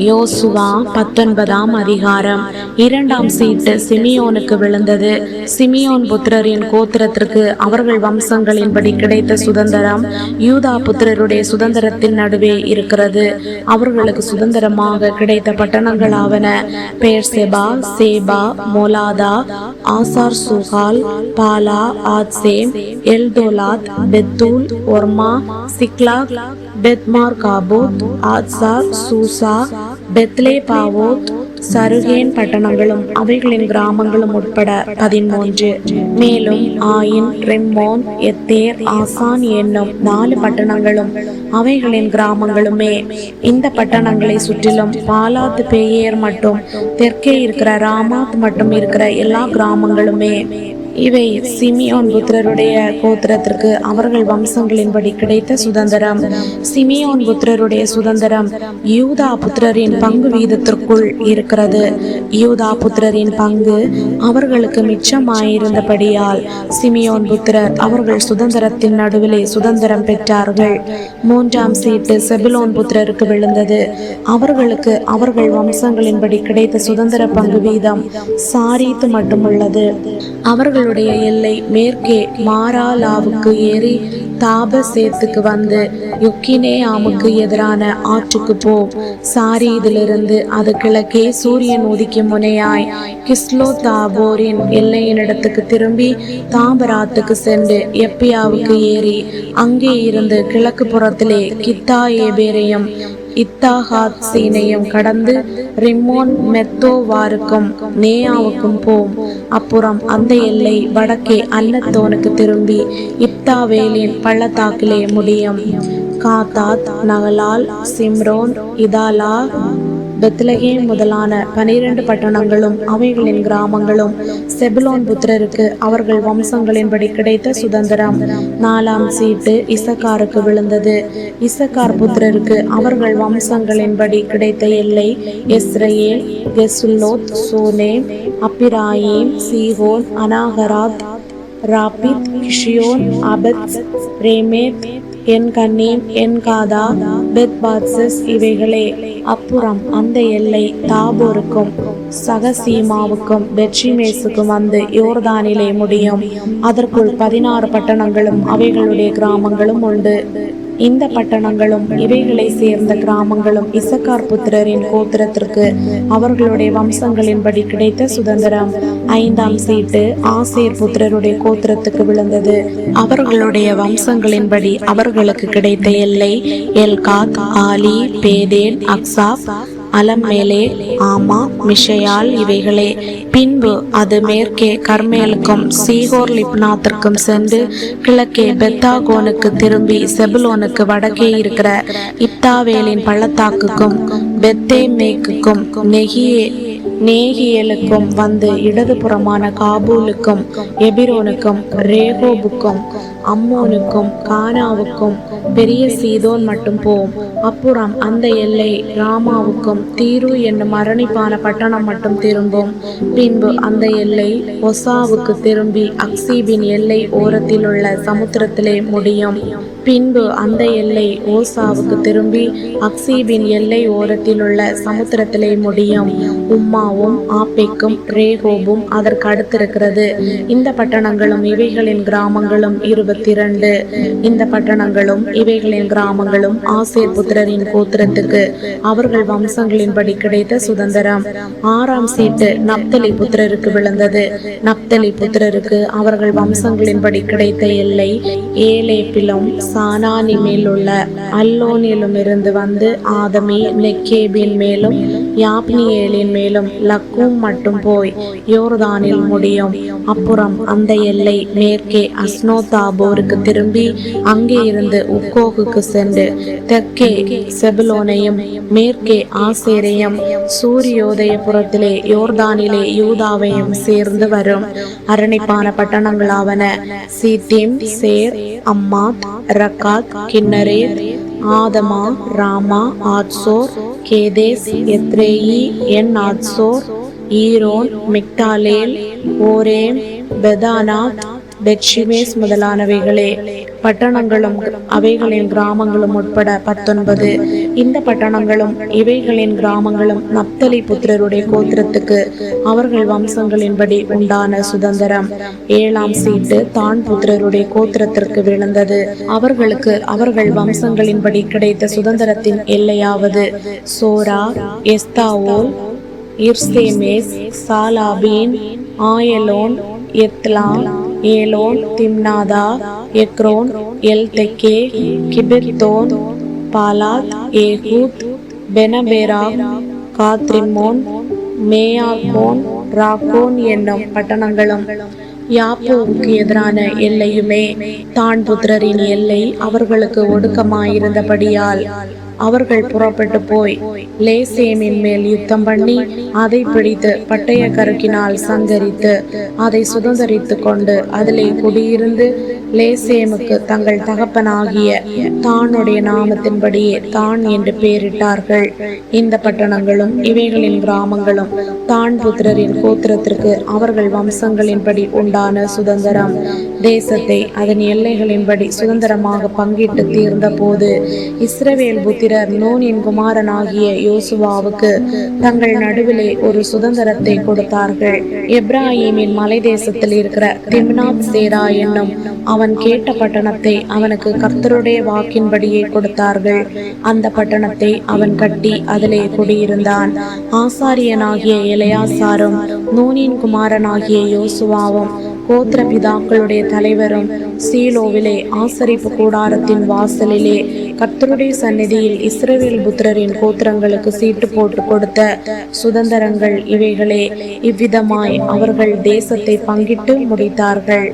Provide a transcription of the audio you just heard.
யோசுவா 19 அதிகாரம். 2 சீட்டு சிமியோனுக்கு விழுந்தது. சிமியோன் புத்திரரின் கோத்திரத்திற்கு அவர்கள் வம்சங்களின்படி கிடைத்த சுதந்திரம் யூதா புத்திரருடைய சுதந்திரத்தின் நடுவே இருக்கிறது. அவர்களுக்கு சுதந்திரமாக கிடைத்த பட்டணங்களாவன பேர்செபா, சேபா, மோலாதா, ஆசார் சூகால், பாலா, ஆத்சேம், எல்தோலாத், பெத்தூல், ஒர்மா, சிக்லாக், பெத்மார் காபோத், ஆத்சார், சூசா, பெத்லே பாவோத், சருகேன் பட்டணங்களும் அவைகளின் கிராமங்களும் உட்பட 13. மேலும் ஆயின், ரிம்மோன், எத்தேர், ஆசான் என்னும் 4 பட்டணங்களும் அவைகளின் கிராமங்களுமே. இந்த பட்டணங்களை சுற்றிலும் பாலாத் பேயேர் மட்டும் தெற்கே இருக்கிற ராமாத் மட்டும் இருக்கிற எல்லா கிராமங்களுமே. இவை சிமியோன் புத்திரருடைய கோத்திரத்திற்கு அவர்கள் வம்சங்களின்படி கிடைத்த சுதந்திரம். சிமியோன் புத்திரருடைய சுதந்திரம் யூதா புத்திரரின் பங்கு வீதத்திற்குள் இருக்கிறது. யூதா புத்திரரின் பங்கு அவர்களுக்கு மிச்சமாயிருந்தபடியால் சிமியோன் புத்திரர் அவர்கள் சுதந்திரத்தின் நடுவிலே சுதந்திரம் பெற்றார்கள். 3 சீட்டு செபுலோன் புத்திரருக்கு விழுந்தது. அவர்களுக்கு அவர்கள் வம்சங்களின்படி கிடைத்த சுதந்திர பங்கு வீதம் சாரீத்து மட்டுமுள்ளது. அவர்களுடைய எல்லை மேற்கே மாராலாவுக்கு ஏறி தாபசேத்துக்கு வந்து யொக்கினேயாமுக்கு எதிரான ஆற்றுக்கு போ. சாரீதிலிருந்து அது கிழக்கே சூரியன் உதிக்கும் முனையாய் கிஸ்லோ தாபோரின் எல்லையினிடத்துக்கு திரும்பி தாபராத்துக்கு சென்று எப்பியாவுக்கு ஏறி அங்கே இருந்து கிழக்கு புறத்திலே கித்தா ஏபேரையும் இத்தாகாத் சீனையும் கடந்து ரிம்மோன் மெத்தோவாருக்கும் நேயாவுக்கும் போம். அப்புறம் அந்த எல்லை வடக்கே அன்னத்தோனுக்கு திரும்பி இப்தாவேலின் பள்ளத்தாக்கிலே முடியும். காத்தாத், நகலால், சிம்ரோன், இதாலா, பெத்லகேம் முதலான 12 பட்டணங்களும் அவைகளின் கிராமங்களும் செபுலோன் புத்திரருக்கு அவர்கள் வம்சங்களின்படி கிடைத்த சுதந்திரம். 4 சீட்டு இசக்காருக்கு விழுந்தது. இசக்கார் புத்திரருக்கு அவர்கள் வம்சங்களின்படி கிடைத்த எல்லை எஸ்ரயேல், கெசுல்லோத், சோனேம், அப்பிராயீம், சீகோன், அனாகராத், ராபித், கிஷியோன், அபத், ரேமேத், என்கன்னீம், என்காதா, பெத்பாத்சஸ் இவைகளே. அப்புறம் அந்த எல்லை தாபோருக்கும் சகசீமாவுக்கும் பெட்ஷிமேசுக்கும் வந்து யோர்தானிலே முடியும். அதற்குள் 16 பட்டணங்களும் அவைகளுடைய கிராமங்களும் உண்டு. இந்த பட்டணங்களும் இவைகளை சேர்ந்த கிராமங்களும் இசக்கார் புத்திரரின் கோத்திரத்திற்கு அவர்களுடைய வம்சங்களின்படி கிடைத்த சுதந்திரம். 5 சீட்டு ஆசேர் புத்திரருடைய கோத்திரத்துக்கு விழுந்தது. அவர்களுடைய வம்சங்களின்படி அவர்களுக்கு கிடைத்த எல்லை எல்காத், ஆலி, பேதேன், அக்சாப், அலம்மேலே, ஆமா, மிஷயால் இவைகளே. பின்பு அது மேற்கே கர்மேலுக்கும் சீகோர் லிப்னாத்திற்கும் சென்று கிழக்கே பெத்தாகோனுக்கு திரும்பி செபுலோனுக்கு வடக்கே இருக்கிற இப்தாவேலின் பள்ளத்தாக்குக்கும் பெத்தேமேக்குக்கும் நேகியேலுக்கும் வந்து இடதுபுறமான காபூலுக்கும் எபிரோனுக்கும் ரேகோபுக்கும் அம்மோனுக்கும் கானாவுக்கும் பெரிய சீதோன் மட்டும் போம். அப்புறம் அந்த எல்லை ராமாவுக்கும் தீரு என்னும் அரணிப்பான பட்டணம் மட்டும் திரும்பும். பின்பு அந்த எல்லை ஒசாவுக்கு திரும்பி அக்சீபின் எல்லை ஓரத்தில் உள்ள சமுத்திரத்திலே முடியும். பின்பு அந்த எல்லை ஓசாவுக்கு திரும்பி அக்சீபின் எல்லை ஓரத்தில் உள்ள சமுத்திரத்திலே முடியும். உம்மாவும் ஆப்பேக்கும் ரேகோபும் அதற்கு அடுத்திருக்கிறது. இந்த பட்டணங்களும் இவைகளின் கிராமங்களும் 22. இந்த பட்டணங்களும் இவைகளின் கிராமங்களும் ஆசேர் புத்திரரின் கோத்திரத்துக்கு அவர்கள் வம்சங்களின்படி கிடைத்த சுதந்திரம். 6 சீட்டு நப்தலி புத்திரருக்கு விழுந்தது. நப்தலி புத்திரருக்கு அவர்கள் வம்சங்களின்படி கிடைத்த எல்லை ஏலேப்பிலும் சானானி மேலுள்ள அல்லோனிலும் இருந்து வந்து ஆதமி, நெக்கேபின் மேலும் யாப்னியேலின் மேலும் லக்கூம் மட்டும் போய் யோர்தானில் முடியும். அப்புறம் அந்த எல்லை மேற்கே அஸ்னோதாபோருக்கு திரும்பி அங்கே இருந்து உக்கோகுக்கு சென்று தெற்கே செபுலோனையும் மேற்கே ஆசேரையும் சூரியோதயபுரத்திலே யோர்தானிலே யூதாவையும் சேர்ந்து வரும். அரணிப்பான பட்டணங்களாவன சீத்திம், சேர், அம்மாத், ரக்காத், கின்னரேத், ஆதமா, ராமா, ஆத்சோர், கேதேஸ், எத்ரேயி, என் ஆத்சோர், ஈரோன், மிக்டாலேல், ஓரேம், பெதானாத், பெத்ஷிமேஸ் முதலானவைகளே. பட்டணங்களும் அவைகளின் கிராமங்களும் உட்பட 19. இந்த பட்டணங்களும் இவைகளின் கிராமங்களும் நப்தலி புத்திரருடைய கோத்திரத்துக்கு அவர்கள் வம்சங்களின்படி உண்டான சுதந்திரம். 7ஆம் சீட்டு தான் புத்திரருடைய கோத்திரத்திற்கு விழுந்தது. அவர்களுக்கு அவர்கள் வம்சங்களின்படி கிடைத்த சுதந்திரத்தின் எல்லையாவது சோரா, எஸ்தாவோல், இர்சேமேஸ், சாலாபீன், ஆயலோன், எத்லா, ஏலோன், திம்னாதா, எக்ரோன், Eltekeh, Gibbethon, Baalath, Ehud, பெனபேராக், Gath Rimmon, மேயாக்கோன், raccoon என்னும் பட்டணங்களும் யாப்போவுக்கு எதிரான எல்லையுமே. தான் புத்திரரின் எல்லை அவர்களுக்கு ஒடுக்கமாயிருந்தபடியால் அவர்கள் புறப்பட்டு போய் லேசேமின் மேல் யுத்தம் பண்ணி அதை பிடித்து பட்டய கருக்கினால் சங்கரித்து அதை சுதந்தரித்து கொண்டு அதிலே குடியிருந்து லேசேமுக்கு தங்கள் தகப்பனாகிய தானுடைய நாமத்தின்படியே தான் என்று பெயரிட்டார்கள். இந்த பட்டணங்களும் இவைகளின் கிராமங்களும் தான் புத்திரரின் கோத்திரத்திற்கு அவர்கள் வம்சங்களின்படி உண்டான சுதந்திரம். தேசத்தை அதன் எல்லைகளின்படி சுதந்திரமாக பங்கிட்டு தீர்ந்த போது இஸ்ரவேல் புத்திரர் நூனின் குமாரனாகிய யோசுவாவுக்கு தங்கள் நடுவிலே ஒரு சுதந்திரத்தை கொடுத்தார்கள். எப்ராஹிமின் மலை தேசத்தில் இருக்கிற திம்னாத் சேரா என்னும் அவன் கேட்ட பட்டணத்தை அவனுக்கு கர்த்தருடைய வாக்கின்படியே கொடுத்தார்கள். அந்த பட்டணத்தை அவன் கட்டி அதிலே குடியிருந்தான். ஆசாரியனாகிய எலெயாசாரும் நூனின் குமாரனாகிய யோசுவாவும் கோத்திர பிதாக்களுடைய தலைவரும் சீலோவிலே ஆசரிப்பு கூடாரத்தின் வாசலிலே கர்த்தருடைய சந்நிதியில் இஸ்ரவேல் புத்திரரின் கோத்திரங்களுக்கு சீட்டு போட்டு கொடுத்த சுதந்திரங்கள் இவைகளே. இவ்விதமாய் அவர்கள் தேசத்தை பங்கிட்டு முடித்தார்கள்.